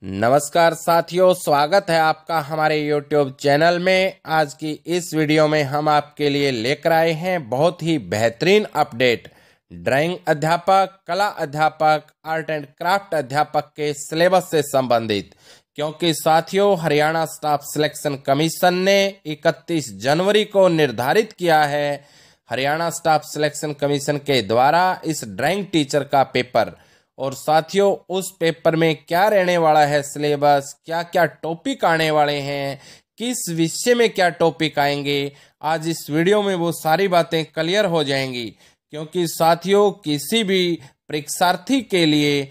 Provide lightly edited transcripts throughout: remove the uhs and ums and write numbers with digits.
नमस्कार साथियों, स्वागत है आपका हमारे YouTube चैनल में। आज की इस वीडियो में हम आपके लिए लेकर आए हैं बहुत ही बेहतरीन अपडेट ड्राइंग अध्यापक, कला अध्यापक, आर्ट एंड क्राफ्ट अध्यापक के सिलेबस से संबंधित। क्योंकि साथियों, हरियाणा स्टाफ सिलेक्शन कमीशन ने 31 जनवरी को निर्धारित किया है हरियाणा स्टाफ सिलेक्शन कमीशन के द्वारा इस ड्राइंग टीचर का पेपर। और साथियों, उस पेपर में क्या रहने वाला है सिलेबस, क्या क्या टॉपिक आने वाले हैं, किस विषय में क्या टॉपिक आएंगे, आज इस वीडियो में वो सारी बातें क्लियर हो जाएंगी। क्योंकि साथियों, किसी भी परीक्षार्थी के लिए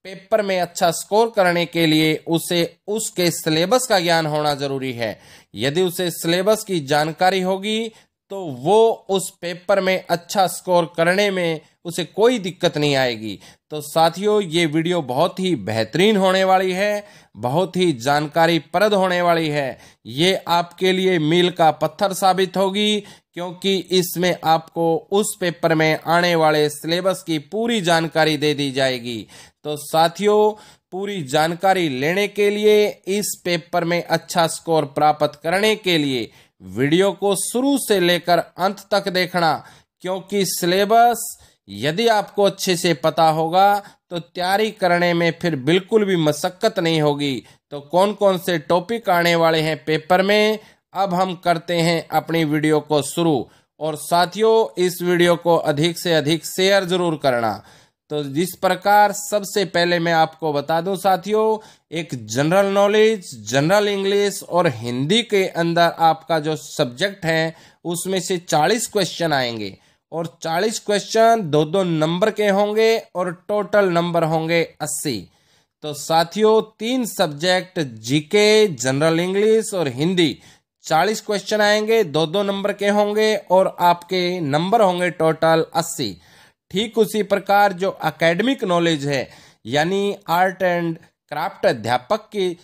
पेपर में अच्छा स्कोर करने के लिए उसे उसके सिलेबस का ज्ञान होना जरूरी है। यदि उसे सिलेबस की जानकारी होगी तो वो उस पेपर में अच्छा स्कोर करने में उसे कोई दिक्कत नहीं आएगी। तो साथियों, ये वीडियो बहुत ही बेहतरीन होने वाली है, बहुत ही जानकारीप्रद होने वाली है। ये आपके लिए मील का पत्थर साबित होगी, क्योंकि इसमें आपको उस पेपर में आने वाले सिलेबस की पूरी जानकारी दे दी जाएगी। तो साथियों, पूरी जानकारी लेने के लिए, इस पेपर में अच्छा स्कोर प्राप्त करने के लिए वीडियो को शुरू से लेकर अंत तक देखना। क्योंकि सिलेबस यदि आपको अच्छे से पता होगा तो तैयारी करने में फिर बिल्कुल भी मशक्कत नहीं होगी। तो कौन कौन से टॉपिक आने वाले हैं पेपर में, अब हम करते हैं अपनी वीडियो को शुरू। और साथियों, इस वीडियो को अधिक से अधिक शेयर जरूर करना। तो जिस प्रकार सबसे पहले मैं आपको बता दूं साथियों, एक जनरल नॉलेज, जनरल इंग्लिश और हिंदी के अंदर आपका जो सब्जेक्ट है उसमें से 40 क्वेश्चन आएंगे। और 40 क्वेश्चन 2-2 नंबर के होंगे और टोटल नंबर होंगे 80। तो साथियों, 3 सब्जेक्ट जीके, जनरल इंग्लिश और हिंदी, 40 क्वेश्चन आएंगे, 2-2 नंबर के होंगे और आपके नंबर होंगे टोटल 80। ठीक उसी प्रकार जो एकेडमिक नॉलेज है, यानी आर्ट एंड क्राफ्ट अध्यापक की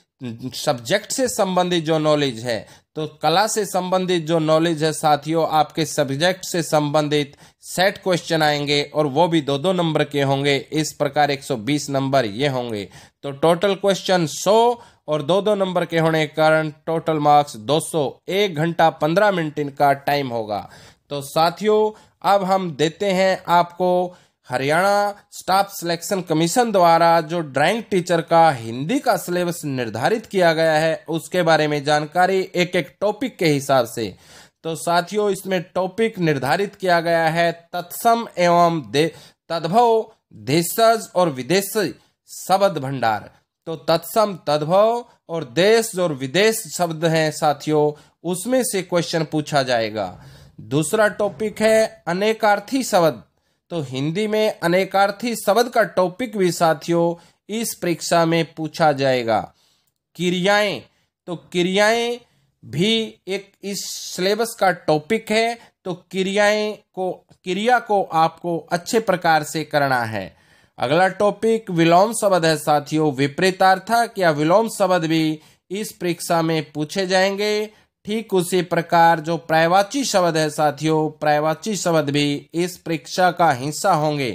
सब्जेक्ट से संबंधित जो नॉलेज है, तो कला से संबंधित जो नॉलेज है साथियों, आपके सब्जेक्ट से संबंधित 60 क्वेश्चन आएंगे और वो भी 2-2 नंबर के होंगे। इस प्रकार 120 नंबर ये होंगे। तो टोटल क्वेश्चन 100 और 2-2 नंबर के होने के कारण टोटल मार्क्स 200। 1 घंटा 15 मिनट इनका टाइम होगा। तो साथियों, अब हम देते हैं आपको हरियाणा स्टाफ सिलेक्शन कमीशन द्वारा जो ड्राइंग टीचर का हिंदी का सिलेबस निर्धारित किया गया है उसके बारे में जानकारी, एक एक टॉपिक के हिसाब से। तो साथियों, इसमें टॉपिक निर्धारित किया गया है तत्सम एवं तद्भव देशज और विदेशी शब्द भंडार। तो तत्सम, तद्भव और देश और विदेश शब्द हैं साथियों, उसमें से क्वेश्चन पूछा जाएगा। दूसरा टॉपिक है अनेकार्थी शब्द। तो हिंदी में अनेकार्थी शब्द का टॉपिक भी साथियों इस परीक्षा में पूछा जाएगा। क्रियाएं, तो क्रियाएं भी एक इस सिलेबस का टॉपिक है। तो क्रिया को आपको अच्छे प्रकार से करना है। अगला टॉपिक विलोम शब्द है साथियों। विपरीतार्थक या विलोम शब्द भी इस परीक्षा में पूछे जाएंगे। ठीक उसी प्रकार जो पर्यायवाची शब्द है साथियों, पर्यायवाची शब्द भी इस परीक्षा का हिस्सा होंगे।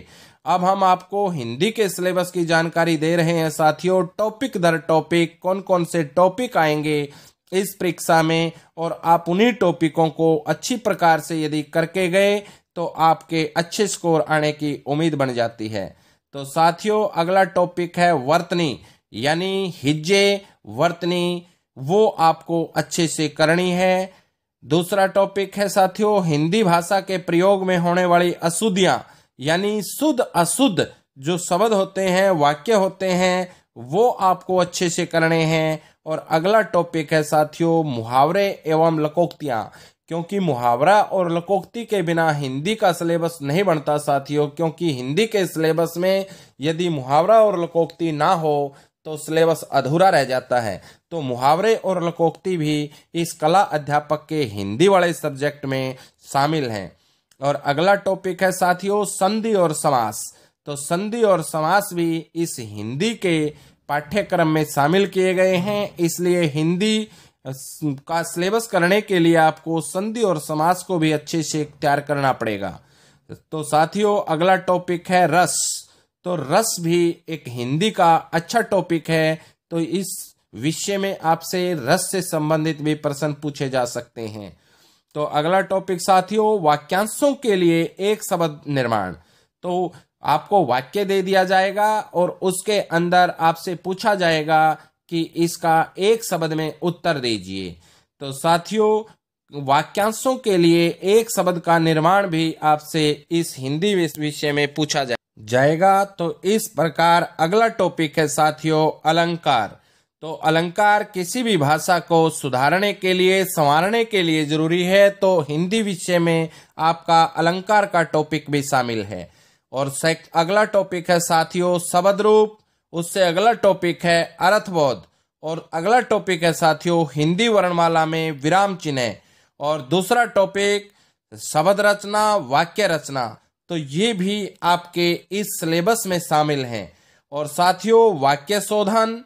अब हम आपको हिंदी के सिलेबस की जानकारी दे रहे हैं साथियों, टॉपिक दर टॉपिक, कौन कौन से टॉपिक आएंगे इस परीक्षा में, और आप उन्हीं टॉपिकों को अच्छी प्रकार से यदि करके गए तो आपके अच्छे स्कोर आने की उम्मीद बन जाती है। तो साथियों, अगला टॉपिक है वर्तनी, यानी हिज्जे, वर्तनी, वो आपको अच्छे से करनी है। दूसरा टॉपिक है साथियों हिंदी भाषा के प्रयोग में होने वाली अशुद्धियां, यानी शुद्ध अशुद्ध जो शब्द होते हैं, वाक्य होते हैं, वो आपको अच्छे से करने हैं। और अगला टॉपिक है साथियों मुहावरे एवं लकोक्तियां। क्योंकि मुहावरा और लकोक्ति के बिना हिंदी का सिलेबस नहीं बनता साथियों। क्योंकि हिंदी के सिलेबस में यदि मुहावरा और लकोक्ति ना हो तो सिलेबस अधूरा रह जाता है। तो मुहावरे और लकोक्ति भी इस कला अध्यापक के हिंदी वाले सब्जेक्ट में शामिल हैं। और अगला टॉपिक है साथियों संधि और समास। तो संधि और समास भी इस हिंदी के पाठ्यक्रम में शामिल किए गए हैं। इसलिए हिंदी का सिलेबस करने के लिए आपको संधि और समास को भी अच्छे से तैयार करना पड़ेगा। तो साथियों, अगला टॉपिक है रस। तो रस भी एक हिंदी का अच्छा टॉपिक है। तो इस विषय में आपसे रस से संबंधित भी प्रश्न पूछे जा सकते हैं। तो अगला टॉपिक साथियों, वाक्यांशों के लिए एक शब्द निर्माण। तो आपको वाक्य दे दिया जाएगा और उसके अंदर आपसे पूछा जाएगा कि इसका एक शब्द में उत्तर दीजिए। तो साथियों, वाक्यांशों के लिए एक शब्द का निर्माण भी आपसे इस हिंदी विषय में पूछा जाएगा। तो इस प्रकार अगला टॉपिक है साथियों, अलंकार। तो अलंकार किसी भी भाषा को सुधारने के लिए, संवारने के लिए जरूरी है। तो हिंदी विषय में आपका अलंकार का टॉपिक भी शामिल है। और अगला टॉपिक है साथियों, शब्द रूप। उससे अगला टॉपिक है अर्थबोध। और अगला टॉपिक है साथियों, हिंदी वर्णमाला में विराम चिन्ह। और दूसरा टॉपिक शब्द रचना, वाक्य रचना। तो ये भी आपके इस सिलेबस में शामिल हैं। और साथियों, वाक्य शोधन,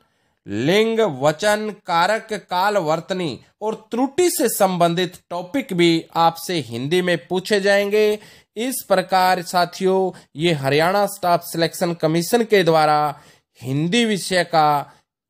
लिंग, वचन, कारक, काल, वर्तनी और त्रुटि से संबंधित टॉपिक भी आपसे हिंदी में पूछे जाएंगे। इस प्रकार साथियों, ये हरियाणा स्टाफ सिलेक्शन कमीशन के द्वारा हिंदी विषय का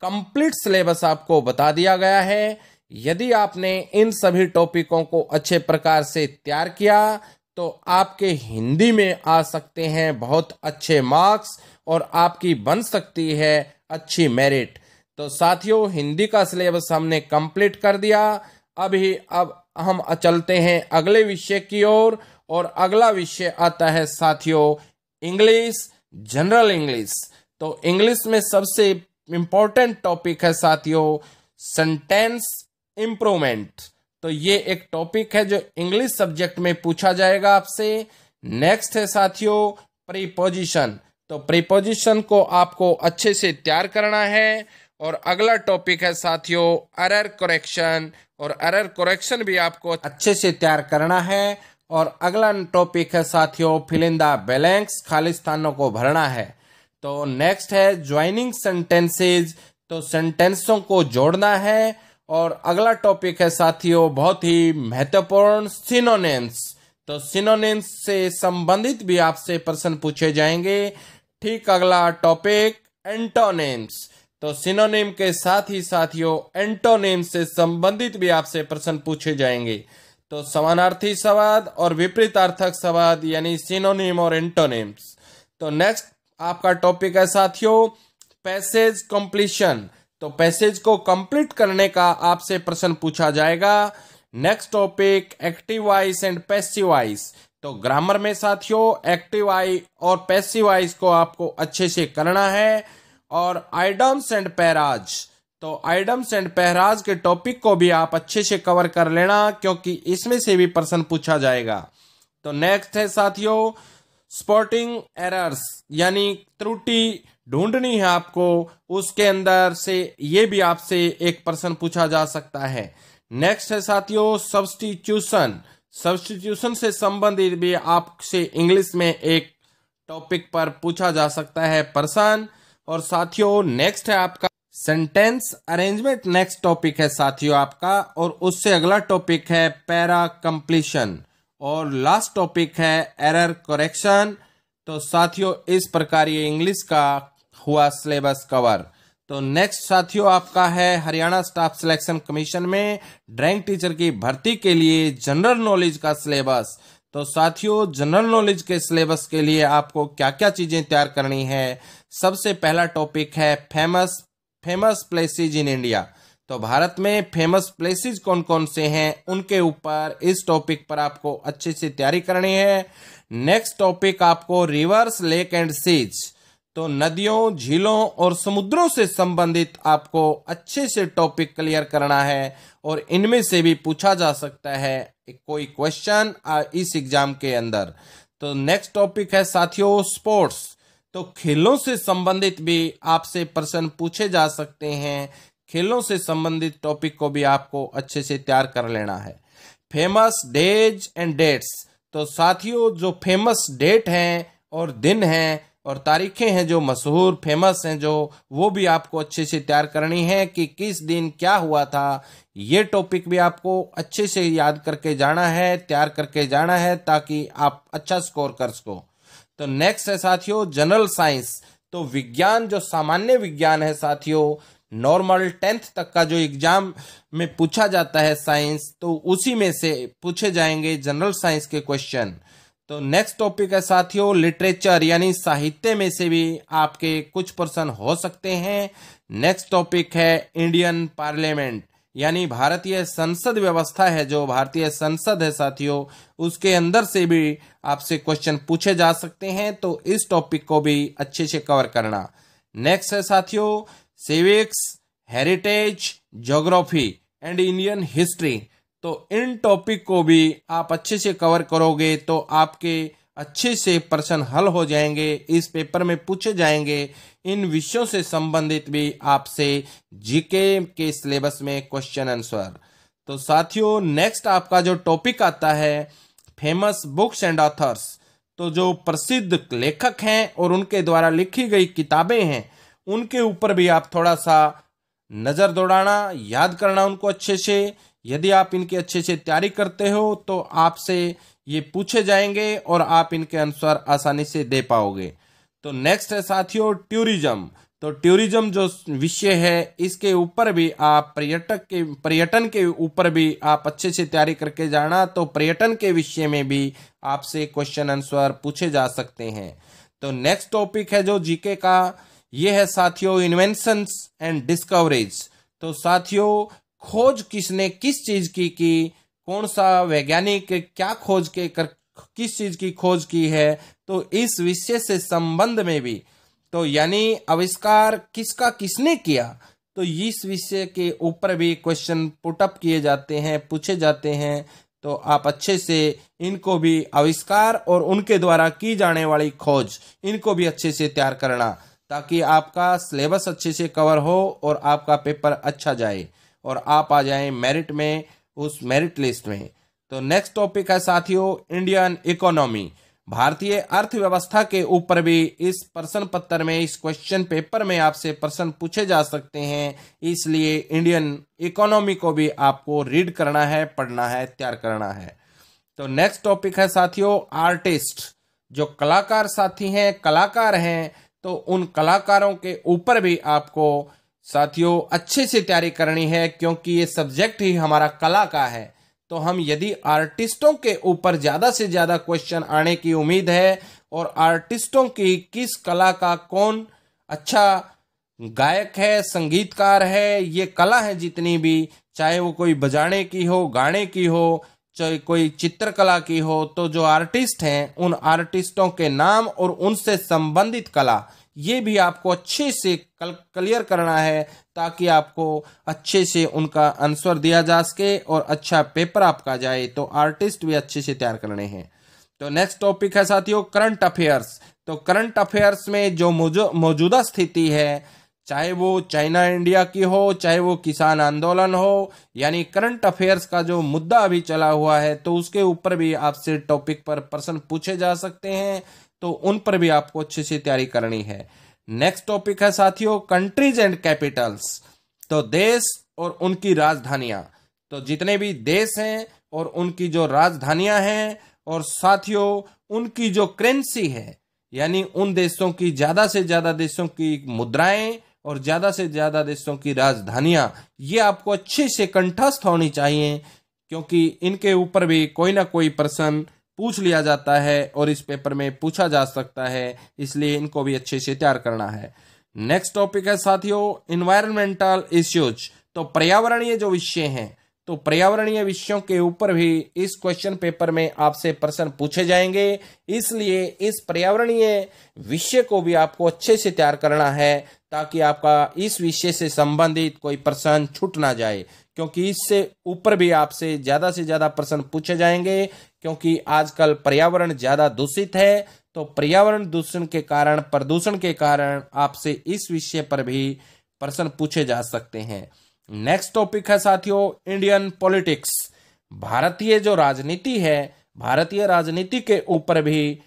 कंप्लीट सिलेबस आपको बता दिया गया है। यदि आपने इन सभी टॉपिकों को अच्छे प्रकार से तैयार किया तो आपके हिंदी में आ सकते हैं बहुत अच्छे मार्क्स और आपकी बन सकती है अच्छी मेरिट। तो साथियों, हिंदी का सिलेबस हमने कंप्लीट कर दिया। अब हम चलते हैं अगले विषय की ओर। और अगला विषय आता है साथियों, इंग्लिश, जनरल इंग्लिश। तो इंग्लिश में सबसे इंपॉर्टेंट टॉपिक है साथियों, सेंटेंस इंप्रूवमेंट। तो ये एक टॉपिक है जो इंग्लिश सब्जेक्ट में पूछा जाएगा आपसे। नेक्स्ट है साथियों, प्रीपोजिशन। तो प्रीपोजिशन को आपको अच्छे से तैयार करना है। और अगला टॉपिक है साथियों, एरर करेक्शन। और एरर करेक्शन भी आपको अच्छे से तैयार करना है। और अगला टॉपिक है साथियों, फिल इन द ब्लैंक्स, खाली स्थानों को भरना है। तो नेक्स्ट है ज्वाइनिंग सेंटेंसेज। तो सेंटेंसों को जोड़ना है। और अगला टॉपिक है साथियों, बहुत ही महत्वपूर्ण, सिनोनिम्स। तो सिनोनिम्स से संबंधित भी आपसे प्रश्न पूछे जाएंगे। ठीक अगला टॉपिक, एंटोनिम्स। तो सिनोनिम के साथ ही साथियों एंटोनिम से संबंधित भी आपसे प्रश्न पूछे जाएंगे। तो समानार्थी शब्द और विपरीतार्थक शब्द यानी सिनोनिम और एंटोनिम्स। तो नेक्स्ट आपका टॉपिक है साथियों, पैसेज कंप्लीशन। तो पैसेज को कंप्लीट करने का आपसे प्रश्न पूछा जाएगा। Next topic, active voice and passive voice. तो ग्रामर में साथियों एक्टिव वॉइस और पैसिव वॉइस को आपको अच्छे से करना है। और आइडम्स एंड पैराज। तो आइडम्स एंड पैराज के टॉपिक को भी आप अच्छे से कवर कर लेना, क्योंकि इसमें से भी प्रश्न पूछा जाएगा। तो नेक्स्ट है साथियों, स्पॉटिंग एरर्स, यानी त्रुटि ढूंढनी है आपको। उसके अंदर से ये भी आपसे एक प्रश्न पूछा जा सकता है। नेक्स्ट है साथियों, सब्स्टिट्यूशन। सब्स्टिट्यूशन से संबंधित भी आपसे इंग्लिश में एक टॉपिक पर पूछा जा सकता है प्रश्न। और साथियों नेक्स्ट है आपका सेंटेंस अरेंजमेंट। नेक्स्ट टॉपिक है साथियों आपका। और उससे अगला टॉपिक है पैरा कंप्लीशन। और लास्ट टॉपिक है एरर करेक्शन। तो साथियों इस प्रकार ये इंग्लिश का हुआ सिलेबस कवर। तो नेक्स्ट साथियों आपका है हरियाणा स्टाफ सिलेक्शन कमीशन में ड्राइंग टीचर की भर्ती के लिए जनरल नॉलेज का सिलेबस। तो साथियों जनरल नॉलेज के सिलेबस के लिए आपको क्या क्या चीजें तैयार करनी है। सबसे पहला टॉपिक है फेमस प्लेसेज इन इंडिया। तो भारत में फेमस प्लेसेज कौन कौन से हैं उनके ऊपर इस टॉपिक पर आपको अच्छे से तैयारी करनी है। नेक्स्ट टॉपिक आपको रिवर्स, लेक एंड सीज। तो नदियों, झीलों और समुद्रों से संबंधित आपको अच्छे से टॉपिक क्लियर करना है। और इनमें से भी पूछा जा सकता है कोई क्वेश्चन इस एग्जाम के अंदर। तो नेक्स्ट टॉपिक है साथियों स्पोर्ट्स। तो खेलों से संबंधित भी आपसे प्रश्न पूछे जा सकते हैं। खेलों से संबंधित टॉपिक को भी आपको अच्छे से तैयार कर लेना है। Famous days and dates. तो साथियों जो फेमस डेट हैं और दिन हैं और तारीखें हैं जो मशहूर फेमस हैं जो, वो भी आपको अच्छे से तैयार करनी है कि किस दिन क्या हुआ था। ये टॉपिक भी आपको अच्छे से याद करके जाना है, तैयार करके जाना है, ताकि आप अच्छा स्कोर कर सको। तो नेक्स्ट है साथियों जनरल साइंस। तो विज्ञान जो सामान्य विज्ञान है साथियों, नॉर्मल 10th तक का जो एग्जाम में पूछा जाता है साइंस, तो उसी में से पूछे जाएंगे जनरल साइंस के क्वेश्चन। तो नेक्स्ट टॉपिक है साथियों लिटरेचर यानी साहित्य में से भी आपके कुछ प्रश्न हो सकते हैं। नेक्स्ट टॉपिक है इंडियन पार्लियामेंट यानी भारतीय संसद व्यवस्था है, जो भारतीय संसद है साथियों, उसके अंदर से भी आपसे क्वेश्चन पूछे जा सकते हैं, तो इस टॉपिक को भी अच्छे से कवर करना। नेक्स्ट है साथियों civics, heritage, geography and Indian history. तो इन टॉपिक को भी आप अच्छे से कवर करोगे तो आपके अच्छे से प्रश्न हल हो जाएंगे, इस पेपर में पूछे जाएंगे। इन विषयों से संबंधित भी आपसे जीके के सिलेबस में क्वेश्चन आंसर। तो साथियों नेक्स्ट आपका जो टॉपिक आता है फेमस बुक्स एंड ऑथर्स। तो जो प्रसिद्ध लेखक हैं और उनके द्वारा लिखी गई किताबें हैं, उनके ऊपर भी आप थोड़ा सा नजर दौड़ाना, याद करना उनको अच्छे से। यदि आप इनकी अच्छे से तैयारी करते हो तो आपसे ये पूछे जाएंगे और आप इनके आंसर आसानी से दे पाओगे। तो नेक्स्ट है साथियों टूरिज्म। तो टूरिज्म जो विषय है, इसके ऊपर भी आप पर्यटन के ऊपर भी आप अच्छे से तैयारी करके जाना, तो पर्यटन के विषय में भी आपसे क्वेश्चन आंसर पूछे जा सकते हैं। तो नेक्स्ट टॉपिक है जो जीके का, ये है साथियों इन्वेंशंस एंड डिस्कवरीज। तो साथियों खोज किसने किस चीज की कौन सा वैज्ञानिक क्या खोज के किस चीज की खोज की है, तो इस विषय से संबंध में भी, तो यानी आविष्कार किसका किसने किया, तो इस विषय के ऊपर भी क्वेश्चन पुटअप किए जाते हैं, पूछे जाते हैं। तो आप अच्छे से इनको भी, आविष्कार और उनके द्वारा की जाने वाली खोज, इनको भी अच्छे से तैयार करना, ताकि आपका सिलेबस अच्छे से कवर हो और आपका पेपर अच्छा जाए और आप आ जाएं मेरिट में, उस मेरिट लिस्ट में। तो नेक्स्ट टॉपिक है साथियों इंडियन इकोनॉमी। भारतीय अर्थव्यवस्था के ऊपर भी इस प्रश्न पत्र में, इस क्वेश्चन पेपर में आपसे प्रश्न पूछे जा सकते हैं, इसलिए इंडियन इकोनॉमी को भी आपको रीड करना है, पढ़ना है, तैयार करना है। तो नेक्स्ट टॉपिक है साथियों आर्टिस्ट। जो कलाकार साथी हैं, कलाकार हैं, तो उन कलाकारों के ऊपर भी आपको साथियों अच्छे से तैयारी करनी है, क्योंकि ये सब्जेक्ट ही हमारा कला का है। तो हम यदि आर्टिस्टों के ऊपर ज्यादा से ज्यादा क्वेश्चन आने की उम्मीद है, और आर्टिस्टों की किस कला का कौन अच्छा गायक है, संगीतकार है, ये कला है जितनी भी, चाहे वो कोई बजाने की हो, गाने की हो, चाहे कोई चित्रकला की हो, तो जो आर्टिस्ट हैं उन आर्टिस्टों के नाम और उनसे संबंधित कला, ये भी आपको अच्छे से क्लियर करना है, ताकि आपको अच्छे से उनका आंसर दिया जा सके और अच्छा पेपर आपका जाए। तो आर्टिस्ट भी अच्छे से तैयार करने हैं। तो नेक्स्ट टॉपिक है साथियों करंट अफेयर्स। तो करंट अफेयर्स में जो मौजूदा स्थिति है, चाहे वो चाइना इंडिया की हो, चाहे वो किसान आंदोलन हो, यानी करंट अफेयर्स का जो मुद्दा अभी चला हुआ है, तो उसके ऊपर भी आपसे टॉपिक पर प्रश्न पूछे जा सकते हैं, तो उन पर भी आपको अच्छे से तैयारी करनी है। नेक्स्ट टॉपिक है साथियों कंट्रीज एंड कैपिटल्स। तो देश और उनकी राजधानियां, तो जितने भी देश हैं और उनकी जो राजधानियां हैं, और साथियों उनकी जो करेंसी है, यानी उन देशों की, ज्यादा से ज्यादा देशों की मुद्राएं और ज्यादा से ज्यादा देशों की राजधानियां, ये आपको अच्छे से कंठस्थ होनी चाहिए, क्योंकि इनके ऊपर भी कोई ना कोई प्रश्न पूछ लिया जाता है और इस पेपर में पूछा जा सकता है, इसलिए इनको भी अच्छे से तैयार करना है। नेक्स्ट टॉपिक है साथियों इन्वायरमेंटल इश्यूज। तो पर्यावरणीय जो विषय हैं, तो पर्यावरणीय विषयों के ऊपर भी इस क्वेश्चन पेपर में आपसे प्रश्न पूछे जाएंगे, इसलिए इस पर्यावरणीय विषय को भी आपको अच्छे से तैयार करना है, ताकि आपका इस विषय से संबंधित कोई प्रश्न छूट ना जाए, क्योंकि इससे ऊपर भी आपसे से ज्यादा प्रश्न पूछे जाएंगे, क्योंकि आजकल पर्यावरण ज्यादा दूषित है। तो पर्यावरण दूषण के कारण, प्रदूषण के कारण आपसे इस विषय पर भी प्रश्न पूछे जा सकते हैं। नेक्स्ट टॉपिक है साथियों इंडियन पॉलिटिक्स। भारतीय जो राजनीति है, भारतीय राजनीति के ऊपर भी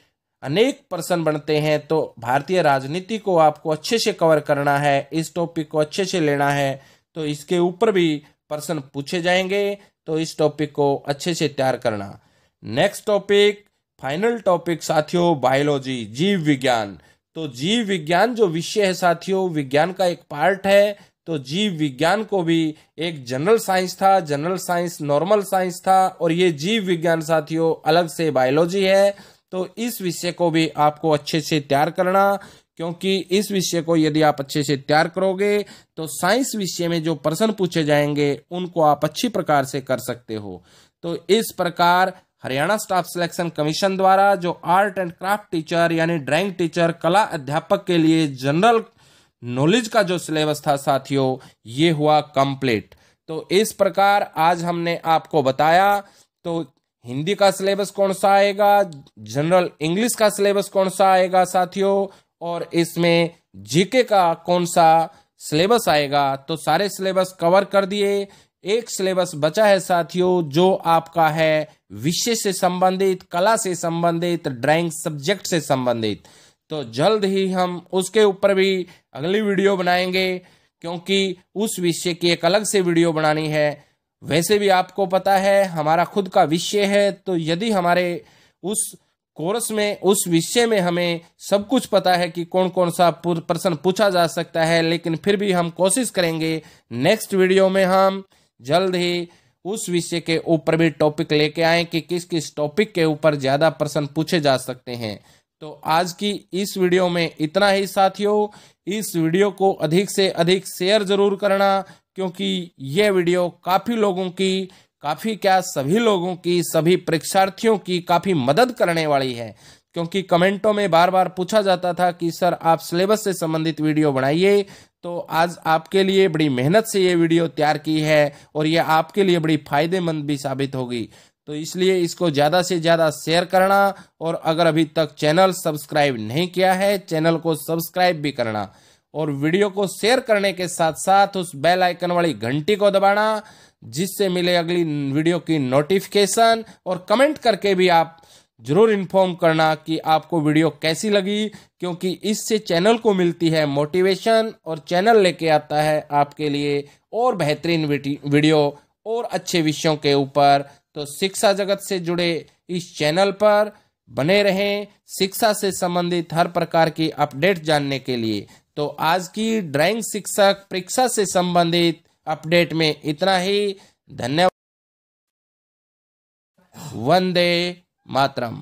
अनेक प्रश्न बनते हैं, तो भारतीय राजनीति को आपको अच्छे से कवर करना है, इस टॉपिक को अच्छे से लेना है, तो इसके ऊपर भी प्रश्न पूछे जाएंगे, तो इस टॉपिक को अच्छे से तैयार करना। नेक्स्ट टॉपिक, फाइनल टॉपिक साथियों बायोलॉजी, जीव विज्ञान। तो जीव विज्ञान जो विषय है साथियों, विज्ञान का एक पार्ट है, तो जीव विज्ञान को भी एक जनरल साइंस था, जनरल साइंस नॉर्मल साइंस था, और ये जीव विज्ञान साथियों अलग से बायोलॉजी है। तो इस विषय को भी आपको अच्छे से तैयार करना, क्योंकि इस विषय को यदि आप अच्छे से तैयार करोगे तो साइंस विषय में जो प्रश्न पूछे जाएंगे उनको आप अच्छी प्रकार से कर सकते हो। तो इस प्रकार हरियाणा स्टाफ सिलेक्शन कमीशन द्वारा जो आर्ट एंड क्राफ्ट टीचर यानी ड्राइंग टीचर, कला अध्यापक के लिए जनरल नॉलेज का जो सिलेबस था साथियों, ये हुआ कंप्लीट। तो इस प्रकार आज हमने आपको बताया तो हिंदी का सिलेबस कौन सा आएगा, जनरल इंग्लिश का सिलेबस कौन सा आएगा साथियों, और इसमें जीके का कौन सा सिलेबस आएगा, तो सारे सिलेबस कवर कर दिए। एक सिलेबस बचा है साथियों जो आपका है विषय से संबंधित, कला से संबंधित, ड्राइंग सब्जेक्ट से संबंधित। तो जल्द ही हम उसके ऊपर भी अगली वीडियो बनाएंगे, क्योंकि उस विषय की एक अलग से वीडियो बनानी है। वैसे भी आपको पता है हमारा खुद का विषय है, तो यदि हमारे उस कोर्स में, उस विषय में हमें सब कुछ पता है कि कौन कौन सा प्रश्न पूछा जा सकता है, लेकिन फिर भी हम कोशिश करेंगे नेक्स्ट वीडियो में हम जल्द ही उस विषय के ऊपर भी टॉपिक लेके आए कि किस किस टॉपिक के ऊपर ज्यादा प्रश्न पूछे जा सकते हैं। तो आज की इस वीडियो में इतना ही साथियों। इस वीडियो को अधिक से अधिक शेयर जरूर करना, क्योंकि यह वीडियो काफी लोगों की, काफी क्या सभी लोगों की, सभी परीक्षार्थियों की काफी मदद करने वाली है। क्योंकि कमेंटों में बार बार पूछा जाता था कि सर आप सिलेबस से संबंधित वीडियो बनाइए, तो आज आपके लिए बड़ी मेहनत से ये वीडियो तैयार की है और ये आपके लिए बड़ी फायदेमंद भी साबित होगी। तो इसलिए इसको ज़्यादा से ज़्यादा शेयर करना, और अगर अभी तक चैनल सब्सक्राइब नहीं किया है चैनल को सब्सक्राइब भी करना, और वीडियो को शेयर करने के साथ साथ उस बेल आइकन वाली घंटी को दबाना, जिससे मिले अगली वीडियो की नोटिफिकेशन। और कमेंट करके भी आप जरूर इन्फॉर्म करना कि आपको वीडियो कैसी लगी, क्योंकि इससे चैनल को मिलती है मोटिवेशन और चैनल लेके आता है आपके लिए और बेहतरीन वीडियो और अच्छे विषयों के ऊपर। तो शिक्षा जगत से जुड़े इस चैनल पर बने रहें, शिक्षा से संबंधित हर प्रकार की अपडेट जानने के लिए। तो आज की ड्राइंग शिक्षक परीक्षा से संबंधित अपडेट में इतना ही। धन्यवाद। वंदे मातरम।